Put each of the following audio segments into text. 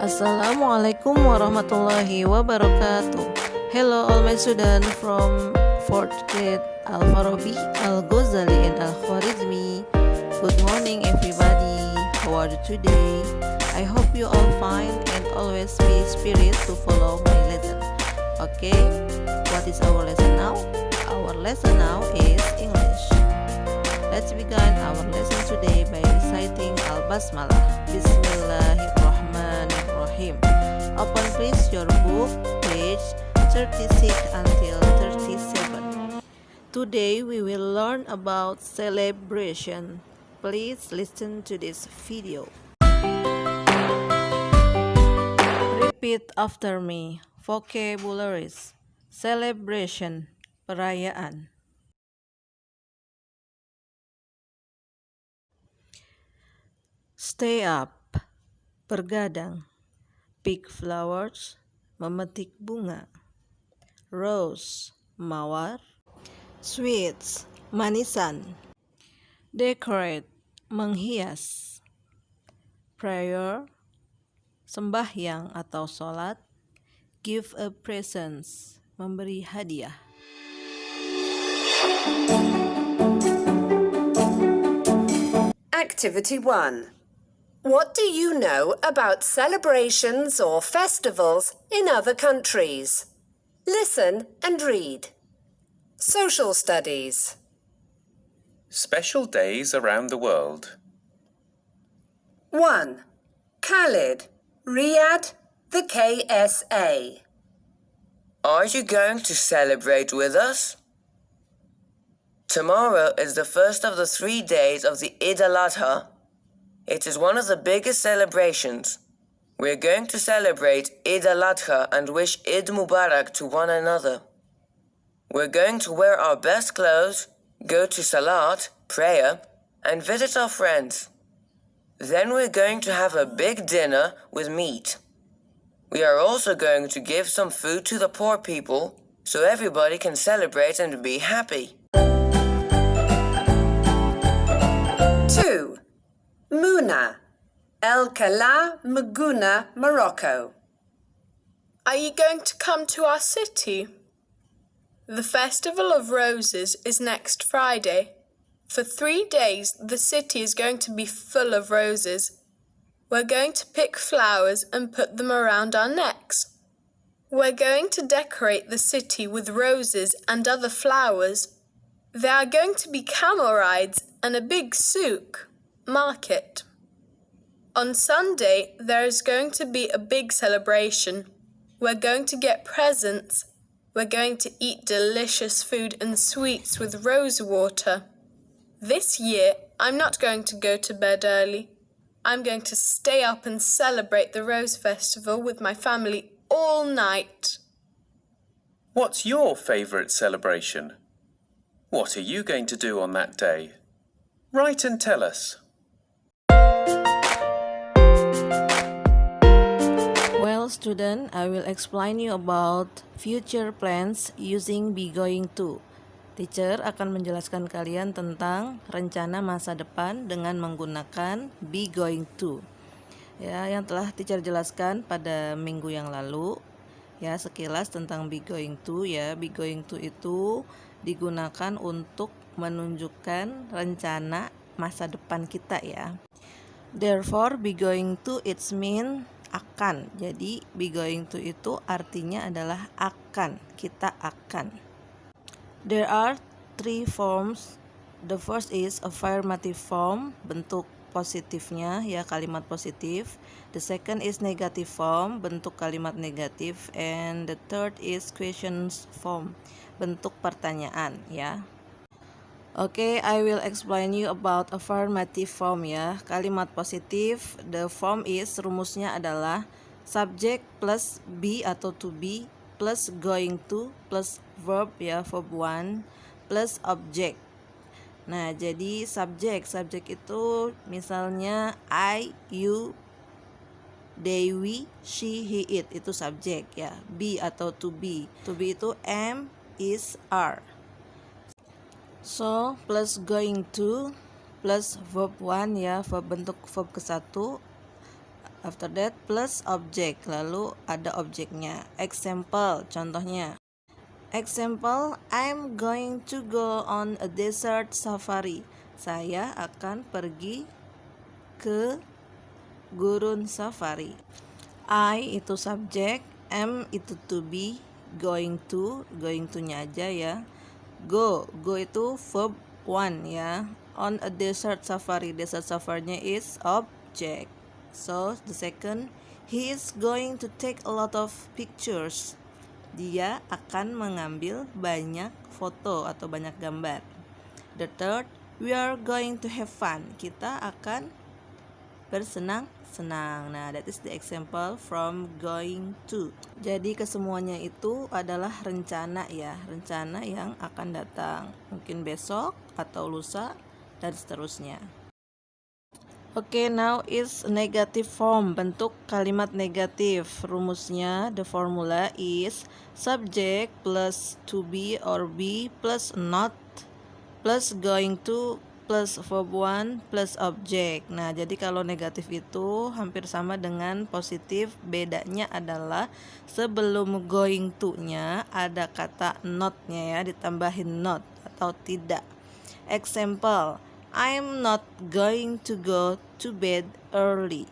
Assalamualaikum warahmatullahi wabarakatuh. Hello all my students from 4th grade Al-Farabi, Al-Ghazali and Al-Khwarizmi. Good morning everybody. How are you today? I hope you all fine and always be spirit to follow my lesson. Okay, what is our lesson now? Our lesson now is English. Let's begin our lesson today by reciting Al-Basmalah. Bismillahirrahmanirrahim. Open please your book, page 36 until 37. Today we will learn about celebration. Please listen to this video. Repeat after me. Vocabularies. Celebration, perayaan. Stay up, bergadang. Pick flowers, memetik bunga. Rose, mawar. Sweets, manisan. Decorate, menghias. Prayer, sembahyang atau sholat. Give a presents, memberi hadiah. Activity 1. What do you know about celebrations or festivals in other countries? Listen and read. Social studies. Special days around the world. 1. Khalid, Riyadh, the KSA. Are you going to celebrate with us? Tomorrow is the first of the 3 days of the Eid al-Adha. It is one of the biggest celebrations. We're going to celebrate Eid al-Adha and wish Eid Mubarak to one another. We're going to wear our best clothes, go to Salat, prayer, and visit our friends. Then we're going to have a big dinner with meat. We are also going to give some food to the poor people so everybody can celebrate and be happy. 2. Muna, El Kala Maguna, Morocco. Are you going to come to our city? The Festival of Roses is next Friday. For 3 days, the city is going to be full of roses. We're going to pick flowers and put them around our necks. We're going to decorate the city with roses and other flowers. There are going to be camel rides and a big souk, market. On Sunday, there is going to be a big celebration. We're going to get presents. We're going to eat delicious food and sweets with rose water. This year, I'm not going to go to bed early. I'm going to stay up and celebrate the Rose Festival with my family all night. What's your favourite celebration? What are you going to do on that day? Write and tell us. Well, student, I will explain you about future plans using be going to. Teacher akan menjelaskan kalian tentang rencana masa depan dengan menggunakan be going to. Ya, yang telah teacher jelaskan pada minggu yang lalu. Ya, sekilas tentang be going to ya. Be going to itu digunakan untuk menunjukkan rencana masa depan kita ya. Therefore, be going to it's mean akan. Jadi be going to itu artinya adalah akan, kita akan. There are 3 forms. The first is affirmative form, bentuk positifnya ya, kalimat positif. The second is negative form, bentuk kalimat negatif, and the third is questions form, bentuk pertanyaan ya. Okay, I will explain you about affirmative form ya. Kalimat positif, the form is, rumusnya adalah subject plus be atau to be plus going to plus verb ya, verb 1 plus object. Nah, jadi subjek itu misalnya I, you, they, we, she, he, it, itu subjek ya. Be atau to be itu am, is, are. So plus going to plus verb 1 ya, verb bentuk verb ke-1 After that plus object, lalu ada objeknya. Example, contohnya. Example, I'm going to go on a desert safari. Saya akan pergi ke gurun safari. I itu subjek, am itu to be, going to-nya aja ya. Go itu verb 1 ya. On a desert safari-nya is object. So the second, he is going to take a lot of pictures. Dia akan mengambil banyak foto atau banyak gambar. The third, we are going to have fun. Kita akan bersenang-senang. Nah, that is the example from going to. Jadi kesemuanya itu adalah rencana ya, rencana yang akan datang. Mungkin besok atau lusa dan seterusnya. Oke, now is negative form, bentuk kalimat negatif. Rumusnya, the formula is subject plus to be or be plus not plus going to plus verb 1 plus object. Nah, jadi kalau negatif itu hampir sama dengan positif. Bedanya adalah sebelum going to-nya ada kata not-nya ya, ditambahin not atau tidak. Example, I'm not going to go to bed early.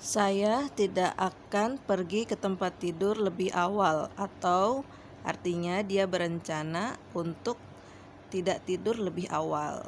Saya tidak akan pergi ke tempat tidur lebih awal, atau artinya dia berencana untuk tidak tidur lebih awal.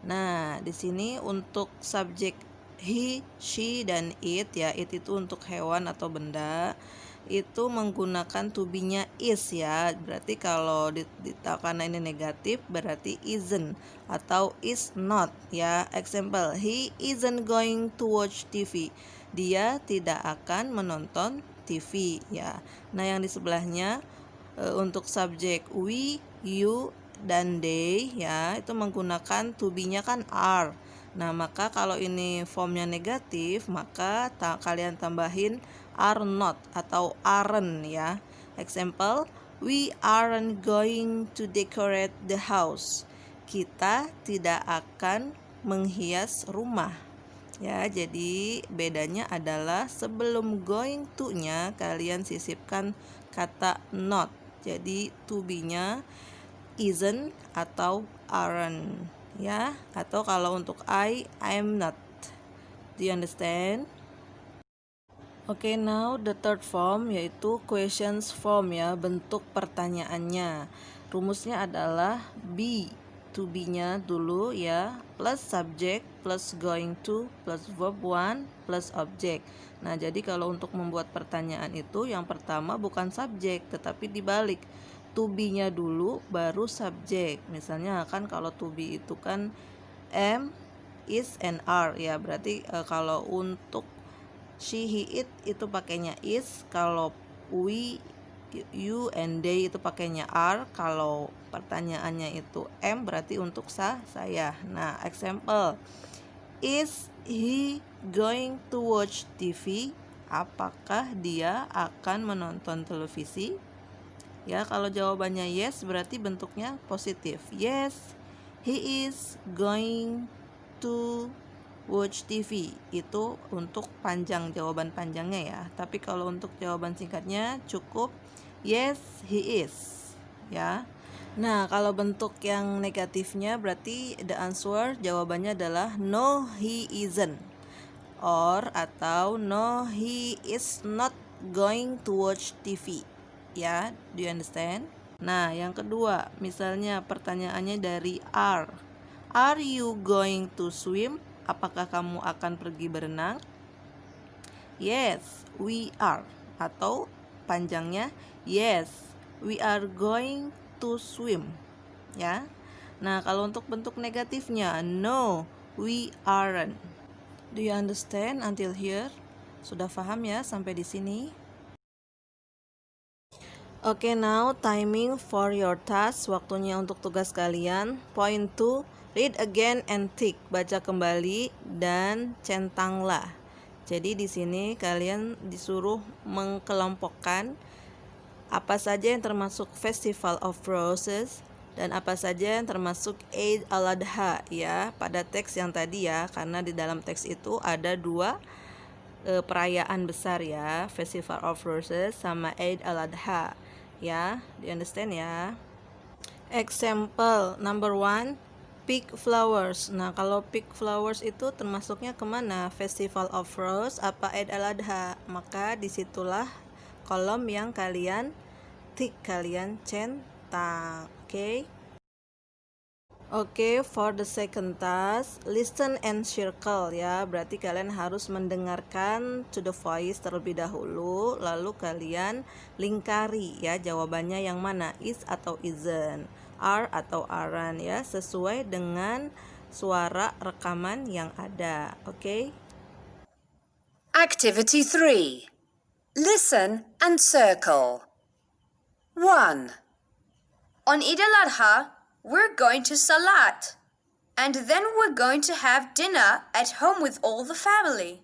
Nah, di sini untuk subjek he, she, dan it ya, it itu untuk hewan atau benda, itu menggunakan to be-nya is ya. Berarti kalau karena ini negatif berarti isn't atau is not ya. Example, he isn't going to watch TV. Dia tidak akan menonton TV ya. Nah, yang di sebelahnya untuk subjek we, you, dan they ya, itu menggunakan to be-nya kan are. Nah, maka kalau ini formnya negatif, maka kalian tambahin are not atau aren't ya. Example, we aren't going to decorate the house. Kita tidak akan menghias rumah. Ya, jadi bedanya adalah sebelum going to-nya kalian sisipkan kata not. Jadi to be-nya isn't atau aren't ya. Atau kalau untuk I'm not. Do you understand? Oke, now the third form yaitu questions form ya, bentuk pertanyaannya. Rumusnya adalah be, to be-nya dulu ya, plus subject plus going to plus verb 1 plus object. Nah, jadi kalau untuk membuat pertanyaan itu yang pertama bukan subjek tetapi dibalik. To be-nya dulu baru subjek. Misalnya kan kalau to be itu kan am, is, and are ya. Berarti kalau untuk she, he, it itu pakainya is. Kalau we, you, and they itu pakainya are. Kalau pertanyaannya itu am berarti untuk saya. Nah, example, is he going to watch TV? Apakah dia akan menonton televisi? Ya, kalau jawabannya yes berarti bentuknya positif. Yes, he is going to watch TV. Itu untuk panjang, jawaban panjangnya ya. Tapi kalau untuk jawaban singkatnya cukup yes, he is ya. Nah, kalau bentuk yang negatifnya berarti the answer jawabannya adalah no, he isn't, or atau no, he is not going to watch TV ya. Do you understand? Nah, yang kedua, misalnya pertanyaannya dari are you going to swim? Apakah kamu akan pergi berenang? Yes, we are. Atau panjangnya yes, we are going to swim ya. Nah, kalau untuk bentuk negatifnya no, we aren't. Do you understand until here? Sudah paham ya sampai di sini? Oke, now timing for your task. Waktunya untuk tugas kalian. Point 2, read again and tick. Baca kembali dan centanglah. Jadi di sini kalian disuruh mengkelompokkan apa saja yang termasuk Festival of Roses dan apa saja yang termasuk Eid al-Adha ya, pada teks yang tadi ya, karena di dalam teks itu ada dua perayaan besar ya, Festival of Roses sama Eid al-Adha ya. Do you understand ya? Example number 1, pick flowers. Nah, kalau pick flowers itu termasuknya kemana? Festival of Rose apa Eid al-Adha? Maka disitulah kolom yang kalian tick, kalian centang. Oke, for the second task, listen and circle ya. Berarti kalian harus mendengarkan to the voice terlebih dahulu, lalu kalian lingkari ya jawabannya yang mana, is atau isn't, are atau aren't ya, sesuai dengan suara rekaman yang ada. Oke? Activity 3. Listen and circle. 1. On Eid al-Adha, we're going to Salat. And then we're going to have dinner at home with all the family.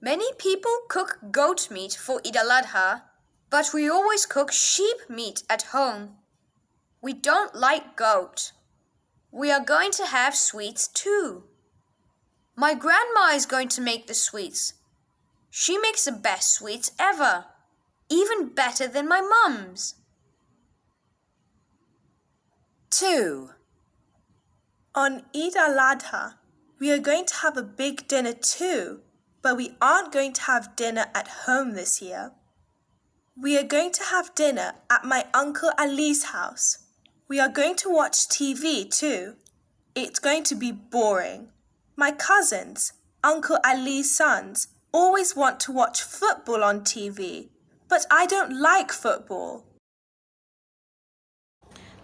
Many people cook goat meat for Eid al-Adha, but we always cook sheep meat at home. We don't like goat. We are going to have sweets too. My grandma is going to make the sweets. She makes the best sweets ever, even better than my mum's. 2. On Eid al-Adha, we are going to have a big dinner too, but we aren't going to have dinner at home this year. We are going to have dinner at my Uncle Ali's house. We are going to watch TV too. It's going to be boring. My cousins, Uncle Ali's sons, always want to watch football on TV, but I don't like football.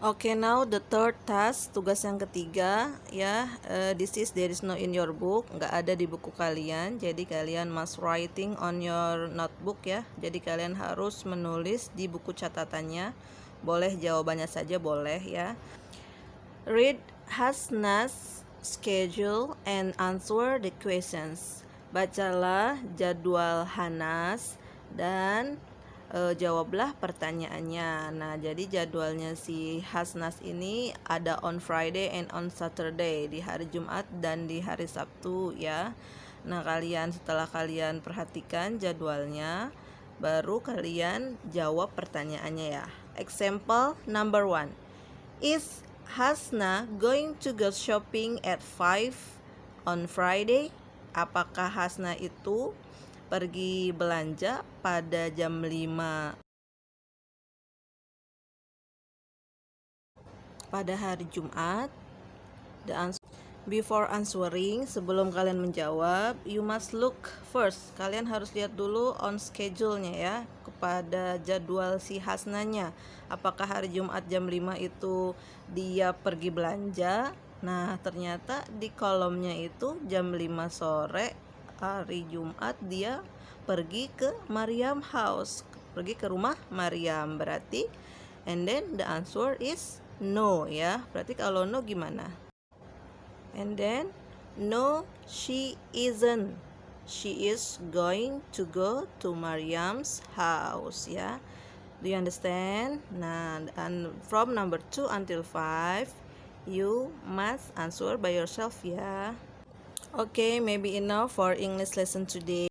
Oke, now the third task, tugas yang ketiga ya. There is no in your book, nggak ada di buku kalian. Jadi kalian must writing on your notebook ya. Jadi kalian harus menulis di buku catatannya. Boleh jawabannya saja boleh ya. Read Hasna's schedule and answer the questions. Bacalah jadwal Hanas dan jawablah pertanyaannya. Nah, jadi jadwalnya si Hasnas ini ada on Friday and on Saturday, di hari Jumat dan di hari Sabtu ya. Nah, setelah kalian perhatikan jadwalnya, baru kalian jawab pertanyaannya ya. Example number 1. Is Hasna going to go shopping at 5 on Friday? Apakah Hasna itu pergi belanja pada jam 5 pada hari Jumat? Before answering, sebelum kalian menjawab, you must look first. Kalian harus lihat dulu on schedule-nya ya, kepada jadwal si Hasnanya. Apakah hari Jumat jam 5 itu dia pergi belanja? Nah, ternyata di kolomnya itu jam 5 sore hari Jumat dia pergi ke Maryam house, pergi ke rumah Maryam. Berarti and then the answer is no ya. Berarti kalau no gimana? And then no, she isn't. She is going to go to Maryam's house ya. Do you understand? Nah, and from number 2 until 5 you must answer by yourself ya. Okay, maybe enough for English lesson today.